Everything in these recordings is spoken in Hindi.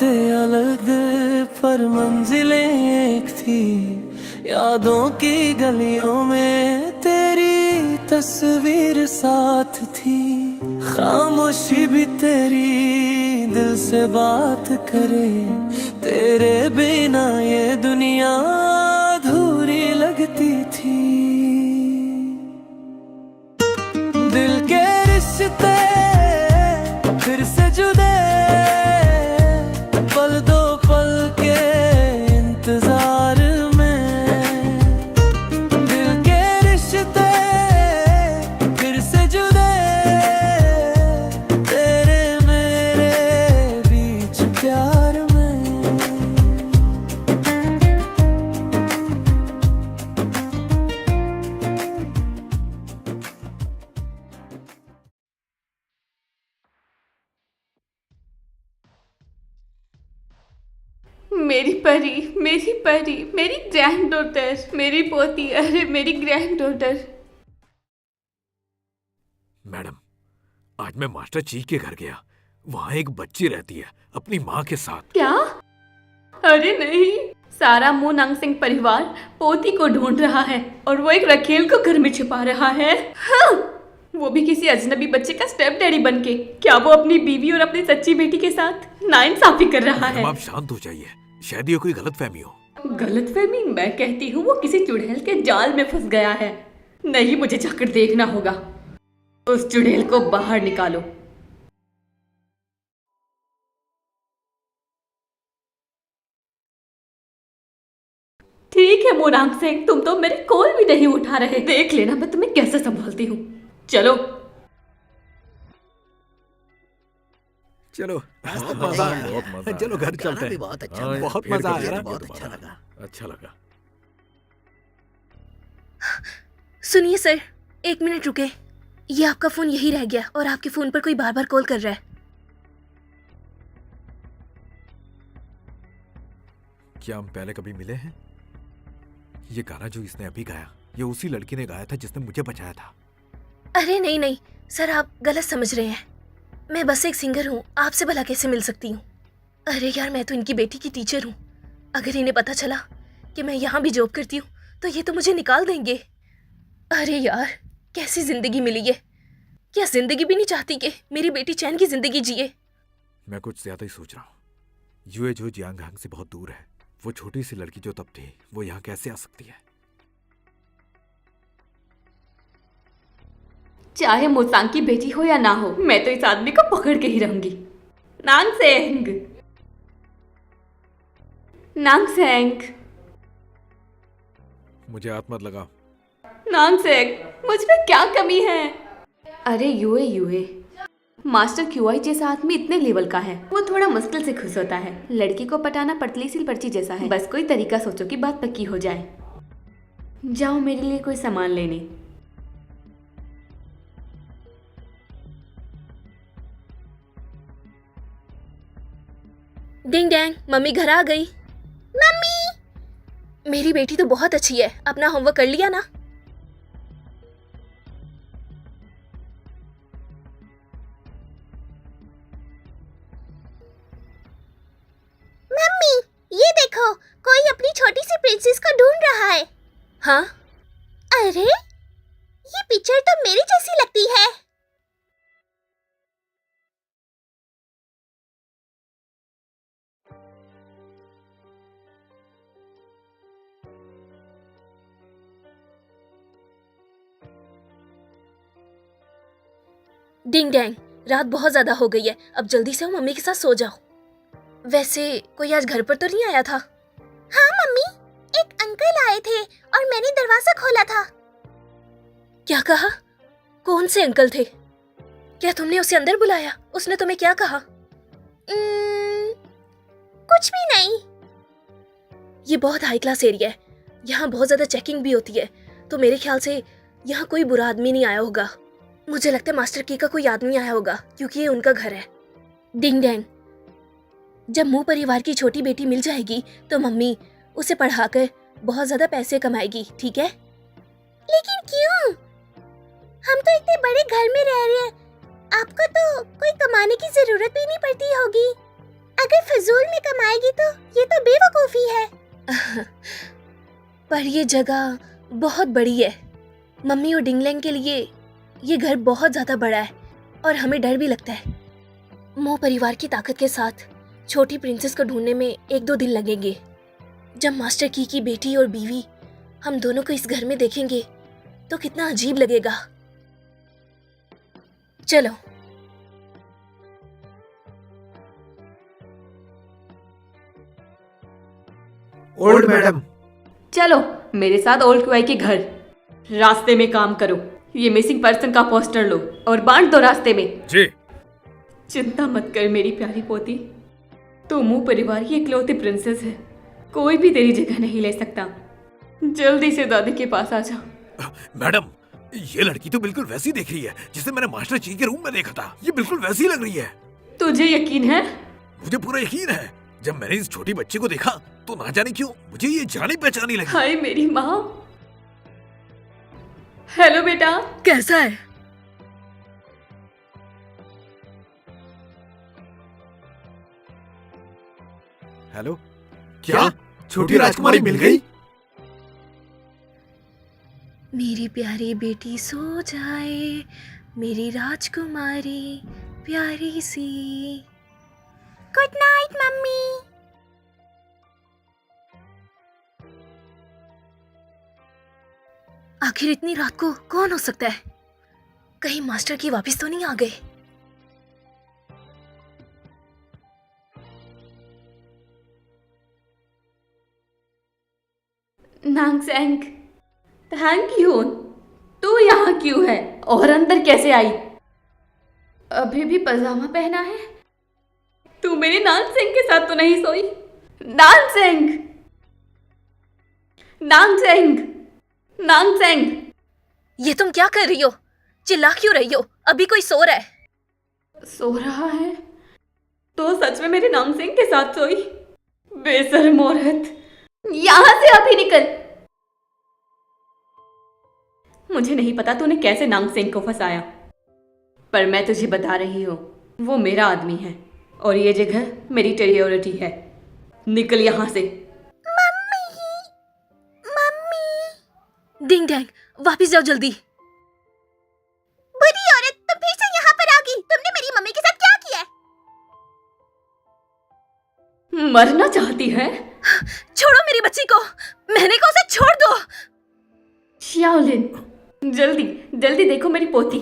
रास्ते अलग पर मंजिलें एक थी, यादों की गलियों में तेरी तस्वीर साथ थी। खामोशी भी तेरी दिल से बात करे, तेरे बिना ये दुनिया अधूरी लगती थी। दिल के रिश्ते फिर से जुड़े, पल दो पल के इंतजार में। दिल के रिश्ते फिर से जुड़े, तेरे मेरे बीच प्यार में। मेरी परी, मेरी परी, मेरी ग्रैंड डॉटर, मेरी पोती, अरे मेरी ग्रैंड डॉटर। मैडम, आज मैं मास्टर ची के घर गया। वहाँ एक बच्ची रहती है अपनी माँ के साथ। क्या? अरे नहीं, सारा मूनांग सिंह परिवार पोती को ढूंढ रहा है और वो एक रखेल को घर में छुपा रहा है। हाँ, वो भी किसी अजनबी बच्चे का स्टेप डैडी बनके। क्या वो अपनी बीवी और अपनी सच्ची बेटी के साथ नाइंसाफी कर रहा है? आप शांत हो जाइए, शायद ये कोई गलतफहमी हो। गलतफहमी? मैं कहती हूँ वो किसी चुड़ैल के जाल में फंस गया है। नहीं, मुझे जाकर देखना होगा। उस चुड़ैल को बाहर निकालो। ठीक है मोनांग सिंह, तुम तो मेरे कॉल भी नहीं उठा रहे। देख लेना मैं तुम्हें कैसे संभालती हूँ। चलो चलो, बहुत मजा आया। आया, बहुत मजा। चलो घर गाना चलते भी हैं। बहुत अच्छा हाँ, था। बहुत पेड़ मजा को आया देख ना? बहुत अच्छा लगा। अच्छा लगा। सुनिए सर, 1 मिनट रुके। ये आपका फोन यही रह गया और आपके फोन पर कोई बार बार कॉल कर रहा है। क्या हम पहले कभी मिले हैं? ये गाना जो इसने अभी गाया, ये उसी लड़की ने गाया था जिसने मुझे बचाया था। अरे नहीं नहीं सर, आप गलत समझ रहे हैं। मैं बस एक सिंगर हूँ, आपसे भला कैसे मिल सकती हूँ? अरे यार, मैं तो इनकी बेटी की टीचर हूँ। अगर इन्हें पता चला कि मैं यहाँ भी जॉब करती हूँ तो ये तो मुझे निकाल देंगे। अरे यार, कैसी जिंदगी मिली है। क्या जिंदगी भी नहीं चाहती कि मेरी बेटी चैन की जिंदगी जिए? मैं कुछ ज्यादा ही सोच रहा हूँ। यूए जो जियांगहांग से बहुत दूर है। वो छोटी सी लड़की जो तब थी, वो यहाँ कैसे आ सकती है? चाहे मोसांग की बेटी हो या ना हो, मैं तो इस आदमी को पकड़ के ही रहूंगी। नांगसेंग, नांगसेंग, मुझे हाथ मत लगाओ। नांगसेंग, मुझ में क्या कमी है? अरे यूए यूए, मास्टर क्यूआई जैसा आदमी इतने लेवल का है, वो थोड़ा मुश्किल से खुश होता है। लड़की को पटाना पतली सी पर्ची जैसा है। बस कोई तरीका सोचो कि बात पक्की हो जाए। जाओ मेरे लिए कोई सामान लेने। डिंग डैंग, मम्मी घर आ गई। मम्मी! मेरी बेटी तो बहुत अच्छी है। अपना होमवर्क कर लिया ना? मम्मी, ये देखो, कोई अपनी छोटी सी प्रिंसेस को ढूंढ रहा है। हाँ? अरे, ये पिक्चर तो मेरी जैसी लगती है। डिंग डैंग, रात बहुत ज्यादा हो गई है। अब जल्दी से मम्मी के साथ सो जाओ। वैसे कोई आज घर पर तो नहीं आया था? हाँ मम्मी, एक अंकल आए थे और मैंने दरवाजा खोला था। क्या कहा? कौन से अंकल थे? क्या तुमने उसे अंदर बुलाया? उसने तुम्हें क्या कहा? कुछ भी नहीं। ये बहुत हाई क्लास एरिया है, यहाँ बहुत ज्यादा चेकिंग भी होती है, तो मेरे ख्याल से यहाँ कोई बुरा आदमी नहीं आया होगा। मुझे लगता है मास्टर की का कोई आदमी आया होगा, क्योंकि ये उनका घर है। डिंग डैंग, जब मुंह परिवार की छोटी बेटी मिल जाएगी तो मम्मी उसे पढ़ाकर बहुत ज्यादा पैसे कमाएगी, ठीक है? लेकिन क्यों? हम तो इतने बड़े घर में रह रहे हैं, आपको तो कोई कमाने की जरूरत भी नहीं पड़ती होगी। अगर फजूल में कमाएगी तो ये तो बेवकूफी है। पर ये जगह बहुत बड़ी है। मम्मी और डिंगलेंग के लिए ये घर बहुत ज्यादा बड़ा है और हमें डर भी लगता है। मो परिवार की ताकत के साथ छोटी प्रिंसेस को ढूंढने में 1-2 दिन लगेंगे। जब मास्टर की बेटी और बीवी हम दोनों को इस घर में देखेंगे तो कितना अजीब लगेगा। चलो। ओल्ड मैडम, चलो मेरे साथ ओल्ड क्यूआई के घर। रास्ते में काम करो, ये मिसिंग पर्सन का पोस्टर लो और बांट दो रास्ते में। जी। चिंता मत कर मेरी प्यारी पोती, तू मू परिवार की इकलौती प्रिंसेस है, कोई भी तेरी जगह नहीं ले सकता। जल्दी से दादी के पास आ जा। मैडम, ये लड़की तो बिल्कुल वैसी दिख रही है जिसे मैंने मास्टर ची के रूम में देखा था। ये बिल्कुल वैसी लग रही है। तुझे यकीन है? मुझे पूरा यकीन है। जब मैंने इस छोटी बच्ची को देखा तो ना जाने क्यों मुझे ये जानी पहचानी लगी। हाय मेरी माँ। हेलो बेटा, कैसा है? हेलो। क्या छोटी राजकुमारी मिल गई? मेरी प्यारी बेटी सो जाए, मेरी राजकुमारी प्यारी सी। Good night mummy. आखिर इतनी रात को कौन हो सकता है? कहीं मास्टर की वापस तो नहीं आ गए? नांगसेंग, थैंक यू। तू यहाँ क्यों है और अंदर कैसे आई? अभी भी पजामा पहना है? तू मेरे नांगसेंग के साथ तो नहीं सोई? नांगसेंग, नांगसेंग, नांगसेंग। ये तुम क्या कर रही हो? चिल्ला क्यों रही हो? अभी कोई सो रहा है। सो रहा है तो सच में मेरे नांगसेंग के साथ सोई? बेशर्म औरत, यहां से अभी निकल। मुझे नहीं पता तूने कैसे नांगसेंग को फंसाया, पर मैं तुझे बता रही हूँ, वो मेरा आदमी है और ये जगह मेरी टेरिटोरी है। निकल यहाँ से। डिंग डैंग, वापिस जाओ जल्दी। बुरी औरत, तुम फिर से यहाँ पर आ गई। तुमने मेरी मम्मी के साथ क्या किया है? मरना चाहती है? छोड़ो मेरी बच्ची को। मैंने कहा उसे छोड़ दो। शाओलिन, जल्दी जल्दी देखो मेरी पोती।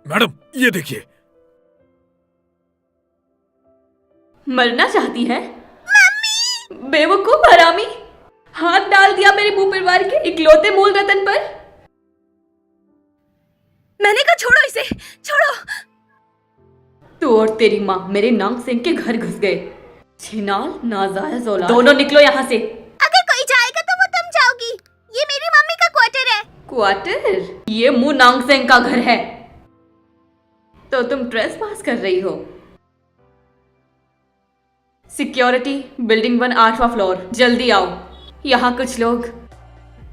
मैडम, ये देखिए। मरना चाहती है? बेवकूफ हरामी, हाथ डाल दिया मेरे भू परिवार के इकलौते मूल रतन पर। मैंने कहा छोड़ो इसे, छोड़ो। तू और तेरी माँ मेरे नांगसेंग के घर घुस गए। छिनाल, नाजायज औलाद, दोनों निकलो यहाँ से। अगर कोई जाएगा तो वो तुम जाओगी। ये मेरी मम्मी का क्वार्टर है। क्वार्टर? ये मू नांगसेंग का घर है, तो तुम ट्रेसपास कर रही हो। सिक्योरिटी, बिल्डिंग 1 8वां फ्लोर, जल्दी आओ। यहाँ कुछ लोग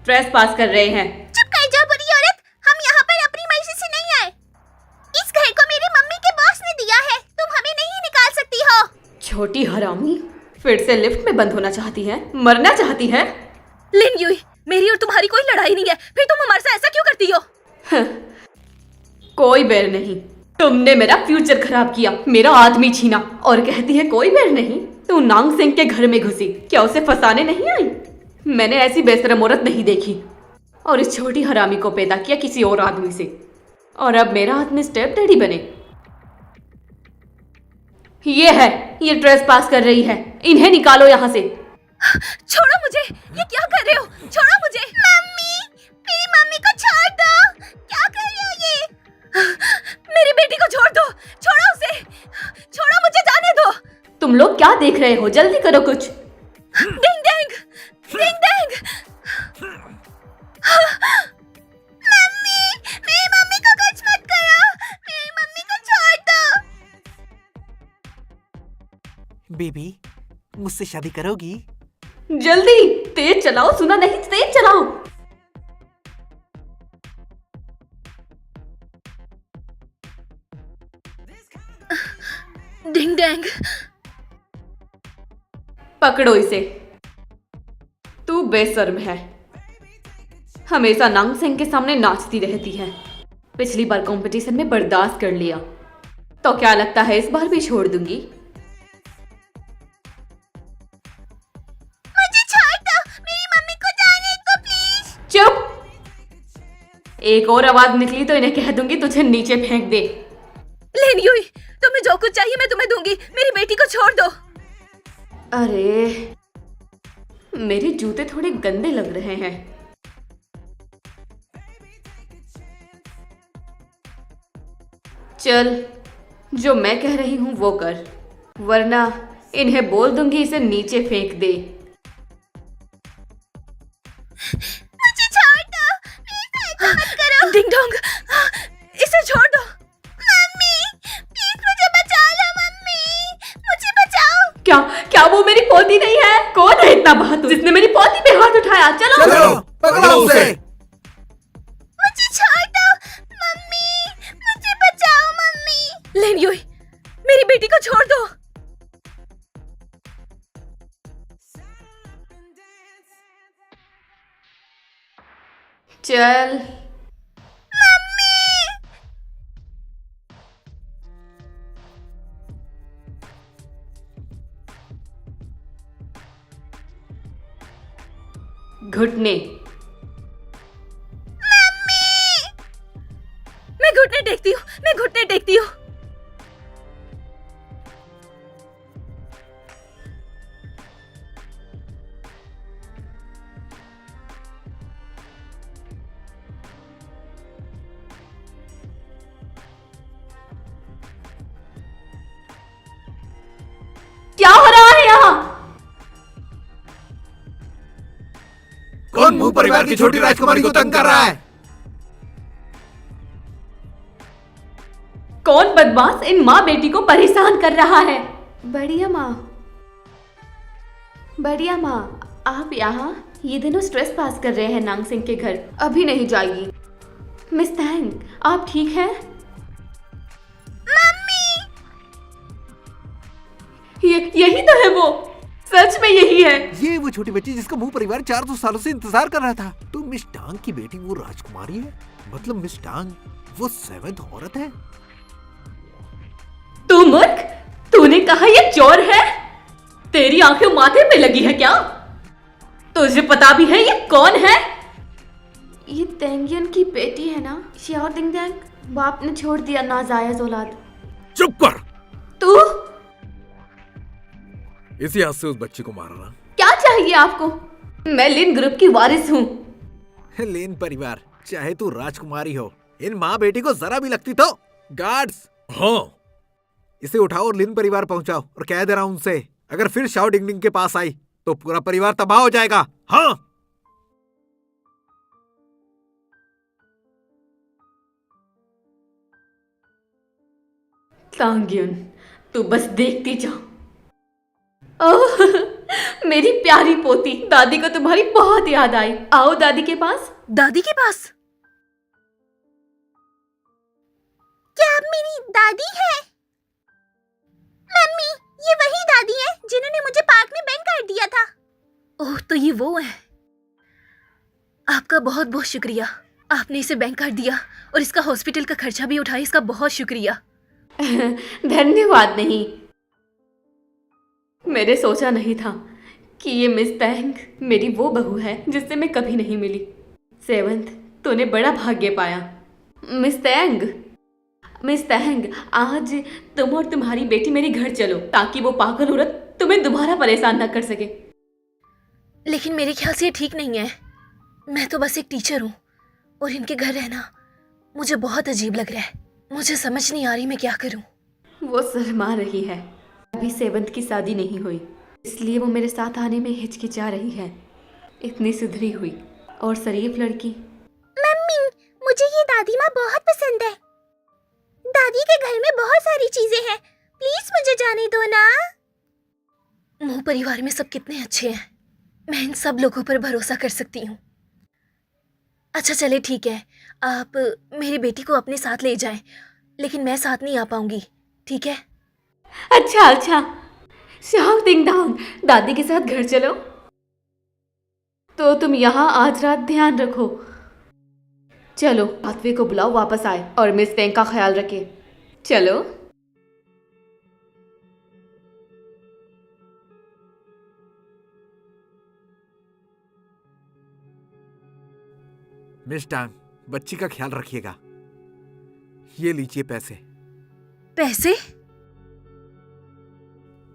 ट्रेसपास कर रहे हैं। चुप कर जाओ बुरी औरत, हम यहाँ पर अपनी मर्जी से नहीं आए। इस घर को मेरी मम्मी के बॉस ने दिया है, तुम हमें नहीं निकाल सकती हो। छोटी हरामी, फिर से लिफ्ट में बंद होना चाहती है? मरना चाहती है? लिन यूई, मेरी और तुम्हारी कोई लड़ाई नहीं है, फिर तुम हमारे साथ ऐसा क्यों करती हो? कोई बैर नहीं, तुमने मेरा फ्यूचर खराब किया, मेरा आदमी छीना और कहती है कोई बैर नहीं। तू नांगसेंग के घर में घुसी, क्या उसे फंसाने नहीं आई? मैंने ऐसी बेशरम औरत नहीं देखी और इस छोटी हरामी को पैदा किया किसी और आदमी से, और अब मेरा आदमी स्टेप डैडी बने। ये है, ये ट्रेसपास कर रही है, इन्हें निकालो यहाँ से। छोड़ो मुझे, ये क्या कर रहे हो? छोड़ो मुझे। मम्मी, मेरी मम्मी को छोड़ दो। क्या कर रहे हो ये? मेरी बेटी को छोड़ दो, छोड़ो उसे, छोड़ो मुझे, जाने दो। तुम लोग क्या देख रहे हो? जल्दी करो कुछ। डिंग डैंग, डिंग डैंग। मम्मी, मेरी मम्मी को कुछ मत करो, मेरी मम्मी को छोड़ दो। बेबी, मुझसे शादी करोगी? जल्दी तेज चलाओ, सुना नहीं? तेज चलाओ। डिंग डैंग। पकड़ो इसे। तू बेशर्म है, हमेशा नांग सेंग के सामने नाचती रहती है। पिछली बार कंपटीशन में बर्दाश्त कर लिया, तो क्या लगता है इस बार भी छोड़ दूंगी? मुझे छोड़ दो, मेरी मम्मी को जाने दो प्लीज। चुप! एक और आवाज निकली तो इन्हें कह दूंगी तुझे नीचे फेंक दे। लेन युई, तुम्हें जो कुछ चाहिए मैं तुम्हें दूंगी, मेरी बेटी को छोड़ दो। अरे, मेरे जूते थोड़े गंदे लग रहे हैं। चल, जो मैं कह रही हूं वो कर, वरना इन्हें बोल दूंगी इसे नीचे फेंक दे। मुझे छोड़ दो, प्लीज ऐसा मत करो। डिंग डोंग, इसे छोड़ दो। मम्मी, प्लीज मुझे बचा लो। मम्मी, मुझे बचाओ। क्या क्या वो मेरी पोती नहीं है? कौन है इतना बहादुर जिसने मेरी पोती पे हाथ उठाया? चलो चलो पकड़ो उसे। मुझे छोड़ दो। मम्मी, मुझे बचाओ। मम्मी। लेन युई, मेरी बेटी को छोड़ दो। चल। घुटने। मैं घुटने टेकती हूँ, मैं घुटने टेकती हूँ। क्या हो रहा है यहाँ? कौन मुंह परिवार की छोटी राजकुमारी को तंग कर रहा है? कौन बदमाश इन माँ बेटी को परेशान कर रहा है? बढ़िया माँ, बढ़िया माँ, आप यहाँ ये दिनों स्ट्रेस पास कर रहे हैं नांग सिंह के घर, अभी नहीं जाएगी। मिस तैंग, आप ठीक हैं? यही तो है वो, सच में यही है। ये वो छोटी बच्ची जिसका मुंह परिवार 400 सालों से इंतजार कर रहा था। तो मिस टांग की बेटी वो राजकुमारी है? मतलब मिस टांग वो 7th औरत है? तू मूर्ख, तूने कहा ये चोर है? तेरी आंखें माथे पे लगी है क्या? तुझे पता भी है ये कौन है? ये तेंगियन की बेटी है ना, श्योर दिंग दैंग। बाप ने छोड़ दिया नाजायज औलाद। चुप कर। तू इसी हाथ से उस बच्ची को मारा ना। क्या चाहिए आपको? मैं लिन ग्रुप की वारिस हूँ। लेन परिवार, चाहे तू राजकुमारी हो, इन माँ बेटी को जरा भी लगती तो गार्ड्स हाँ, इसे उठाओ और लिन परिवार पहुंचाओ। और कह दे रहा हूं उनसे, अगर फिर शाओ डिंग डिंग के पास आई तो पूरा परिवार तबाह हो जाएगा। हाँ। तांग्युन, तू बस देखती जा। ओह, मेरी प्यारी पोती, दादी को तुम्हारी बहुत याद आई। आओ दादी के पास। दादी के पास? क्या आप मेरी दादी है? मम्मी, ये वही दादी है जिन्होंने मुझे पार्क में बैंक कार्ड दिया था। ओह, तो ये वो है। आपका बहुत बहुत शुक्रिया, आपने इसे बैंक कार्ड दिया और इसका हॉस्पिटल का खर्चा भी उठाया। इसका बहुत शुक्रिया। धन्यवाद नहीं, मैंने सोचा नहीं था कि ये मिस तैंग मेरी वो बहू है जिससे मैं कभी नहीं मिली। 7th, तूने बड़ा भाग्य पाया। मिस तैंग, मिस तैंग, आज तुम और तुम्हारी बेटी मेरे घर चलो ताकि वो पागल औरत तुम्हें दोबारा परेशान न कर सके। लेकिन मेरे ख्याल से ये ठीक नहीं है। मैं तो बस एक टीचर हूँ और इनके घर रहना मुझे बहुत अजीब लग रहा है। मुझे समझ नहीं आ रही मैं क्या करूँ। वो शर्मा रही है, अभी 7th की शादी नहीं हुई, इसलिए वो मेरे साथ आने में हिचकिचा रही है। इतनी सुधरी हुई और शरीफ लड़की। मम्मी, मुझे ये दादी माँ बहुत पसंद है। दादी के घर में बहुत सारी चीजें हैं, प्लीज मुझे जाने दो ना। मुंह परिवार में सब कितने अच्छे हैं, मैं इन सब लोगों पर भरोसा कर सकती हूँ। अच्छा चले ठीक है, आप मेरी बेटी को अपने साथ ले जाएं, लेकिन मैं साथ नहीं आ पाऊंगी, ठीक है? अच्छा अच्छा, श्याओ टिंग डांग, दादी के साथ घर चलो। तो तुम यहाँ आज रात ध्यान रखो। चलो पाथवे को बुलाओ वापस आए और मिस फेंग का ख्याल रखे। चलो। मिस टांग, बच्ची का ख्याल रखिएगा। ये लीजिए पैसे। पैसे?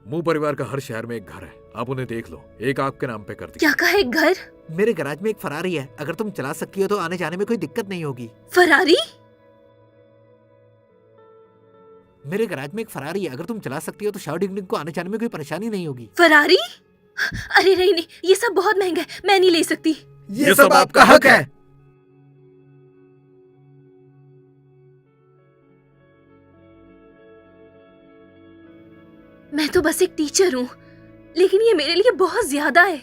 मू परिवार का हर शहर में एक घर है, आप उन्हें देख लो। एक आपके नाम पे कर दी। क्या कहा, एक घर? मेरे गैराज में एक फरारी है, अगर तुम चला सकती हो तो आने जाने में कोई दिक्कत नहीं होगी। फरारी? मेरे गैराज में एक फरारी है, अगर तुम चला सकती हो तो शाओ टिंग को आने जाने में कोई परेशानी नहीं होगी। फरारी? अरे नहीं नहीं, ये सब बहुत महंगा है, मैं नहीं ले सकती। ये सब आपका हक है। मैं तो बस एक टीचर हूँ, लेकिन ये मेरे लिए बहुत ज्यादा है।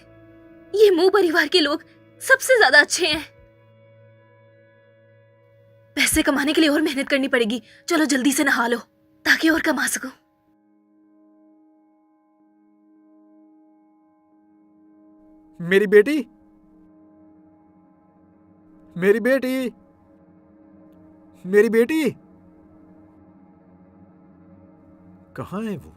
ये मू परिवार के लोग सबसे ज्यादा अच्छे हैं। पैसे कमाने के लिए और मेहनत करनी पड़ेगी। चलो जल्दी से नहा लो ताकि और कमा सकूं। मेरी बेटी, मेरी बेटी, मेरी बेटी कहाँ है वो?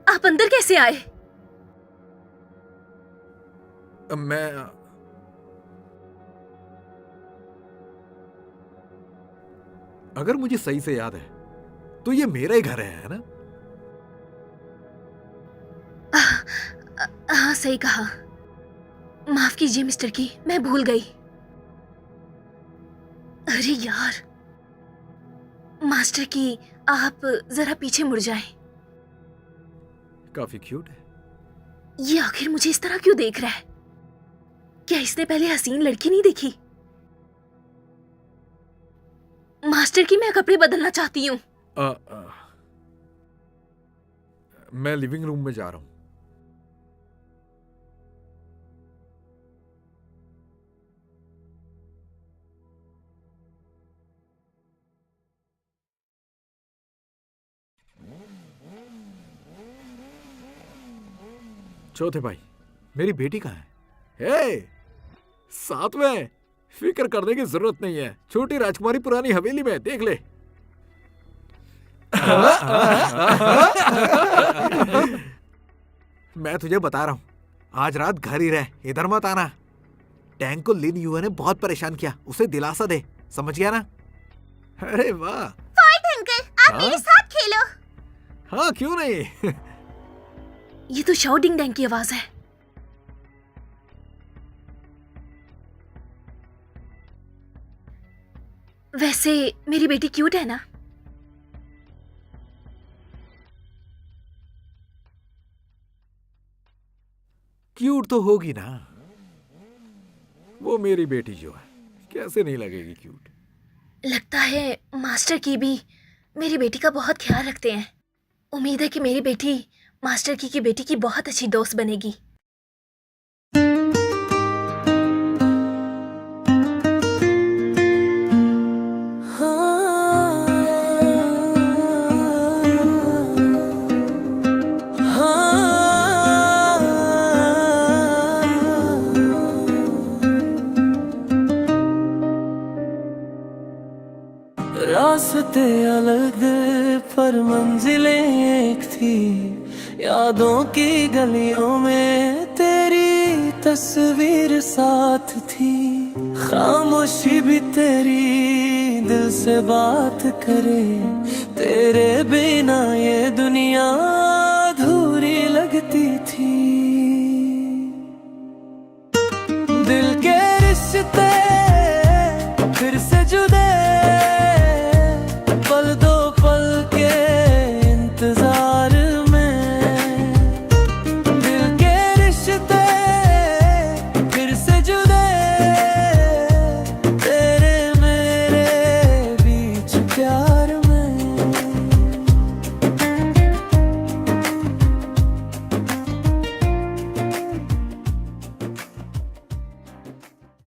आप अंदर कैसे आए? मैं अगर मुझे सही से याद है तो ये मेरा ही घर है ना? हाँ सही कहा। माफ कीजिए मिस्टर की, मैं भूल गई। अरे यार, मास्टर की, आप जरा पीछे मुड़ जाएं। काफी क्यूट है। ये आखिर मुझे इस तरह क्यों देख रहा है? क्या इसने पहले हसीन लड़की नहीं देखी? मास्टर की, मैं कपड़े बदलना चाहती हूँ। मैं लिविंग रूम में जा रहा हूं। चौथे भाई, मेरी बेटी कहाँ है? हे, साथ में। फिक्र करने की जरूरत नहीं है, छोटी राजकुमारी पुरानी हवेली में, देख ले। मैं तुझे बता रहा हूँ, आज रात घर ही रह, इधर मत आना। टैंक को लिन युए ने बहुत परेशान किया, उसे दिलासा दे, समझ गया ना? अरे वाह। अंकल, आप मेरे साथ खेलो। हाँ क्यों नहीं। ये तो शाओ टिंग डैंग की आवाज है। वैसे मेरी बेटी क्यूट है ना? क्यूट तो होगी ना, वो मेरी बेटी जो है, कैसे नहीं लगेगी क्यूट? लगता है मास्टर की भी मेरी बेटी का बहुत ख्याल रखते हैं। उम्मीद है कि मेरी बेटी मास्टर की बेटी की बहुत अच्छी दोस्त बनेगी। रास्ते अलग पर मंजिलें एक थी, यादों की गलियों में तेरी तस्वीर साथ थी। खामोशी भी तेरी दिल से बात करे, तेरे बिना ये दुनिया अधूरी लगती थी। दिल के रिश्ते फिर से जुदे, पल दो पल के इंतजार में। दिल के रिश्ते यार